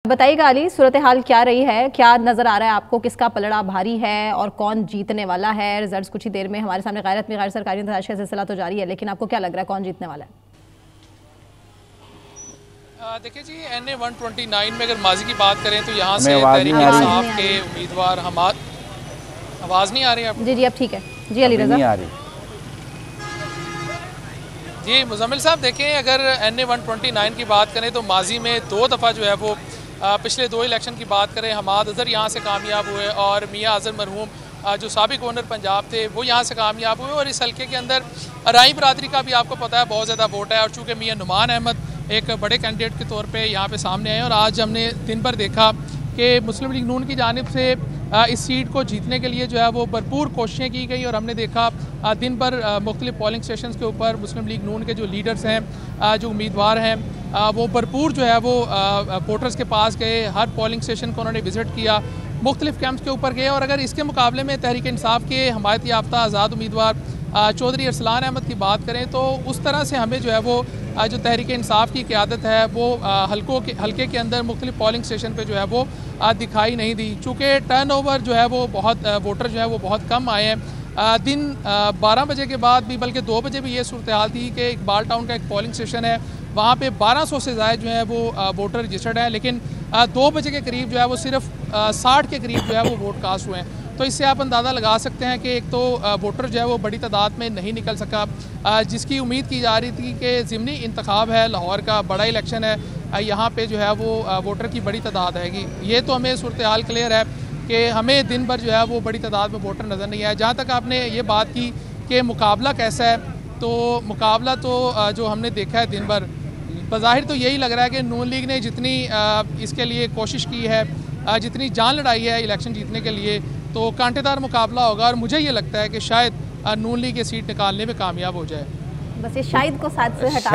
बताइएगा अली, सूरत हाल क्या रही है? क्या नजर आ रहा है आपको? किसका पलड़ा भारी है और कौन जीतने वाला है? रिजल्ट्स कुछ ही देर में हमारे सामने। गैरत में गैर सरकारी इंतजाज का सिलसिला तो जारी है, लेकिन आपको क्या लग रहा है कौन जीतने वाला है? देखिए जी, NA 129 में अगर माजी की बात करें तो यहाँ से आवाज़ तहरीक नहीं आ रही। इंसाफ के उम्मीदवार आवाज़ नहीं आ रही आपको? जी जी, अब ठीक है जी। अली रजा नहीं आ रही। जी मुजम्मिल साहब, देखें अगर NA 129 की बात करें तो माजी में 2 दफ़ा जो है वो पिछले 2 इलेक्शन की बात करें, हमाद अज़हर यहाँ से कामयाब हुए और मियाँ अज़हर मरहूम जो साबिक गवर्नर पंजाब थे वो यहाँ से कामयाब हुए। और इस हल्के के अंदर अराई बरादरी का भी आपको पता है बहुत ज़्यादा वोट है। और चूँकि मियाँ नुमान अहमद एक बड़े कैंडिडेट के तौर पे यहाँ पे सामने आए और आज हमने दिन भर देखा कि मुस्लिम लीग नून की जानिब से इस सीट को जीतने के लिए जो है वो भरपूर कोशिशें की गई। और हमने देखा दिन भर मुख्तलिफ पोलिंग स्टेशन के ऊपर मुस्लिम लीग नून के जो लीडर्स हैं, जो उम्मीदवार हैं, वो भरपूर जो है वो वोटर्स के पास गए, हर पोलिंग स्टेशन को उन्होंने विज़िट किया, मुख्तलिफ कैंप्स के ऊपर गए। और अगर इसके मुकाबले में तहरीक इंसाफ के हमायत याफ्ता आज़ाद उम्मीदवार चौधरी अरसलान अहमद की बात करें तो उस तरह से हमें जो है वो जो तहरीक इंसाफ की क़यादत है वो हल्के के अंदर मुख्तलिफ पोलिंग स्टेशन पर जो है वो दिखाई नहीं दी। चूँकि टर्न ओवर जो है वो बहुत वोटर जो है वो बहुत कम आए हैं। दिन 12 बजे के बाद भी, बल्कि 2 बजे भी ये सूरत हाल थी कि इकबाल टाउन का एक पोलिंग स्टेशन है, वहाँ पे 1200 से ज़्यादा जो है वो वोटर रजिस्टर्ड हैं, लेकिन 2 बजे के करीब जो है वो सिर्फ 60 के करीब जो है वो वोट कास्ट हुए हैं। तो इससे आप अंदाज़ा लगा सकते हैं कि एक तो वोटर जो है वो बड़ी तादाद में नहीं निकल सका, जिसकी उम्मीद की जा रही थी कि ज़िमनी इंतखाब है, लाहौर का बड़ा इलेक्शन है, यहाँ पे जो है वो वोटर की बड़ी तादाद आएगी। ये तो हमें सूरत हाल क्लियर है कि हमें दिन भर जो है वो बड़ी तादाद में वोटर नज़र नहीं आया। जहाँ तक आपने ये बात की कि मुकाबला कैसा है, तो मुकाबला तो जो हमने देखा है दिन भर, बज़ाहिर तो यही लग रहा है कि नून लीग ने जितनी इसके लिए कोशिश की है, जितनी जान लड़ाई है इलेक्शन जीतने के लिए, तो कांटेदार मुकाबला होगा। और मुझे ये लगता है कि शायद नून लीग ये सीट निकालने में कामयाब हो जाए। बस ये शायद को साथ से हटा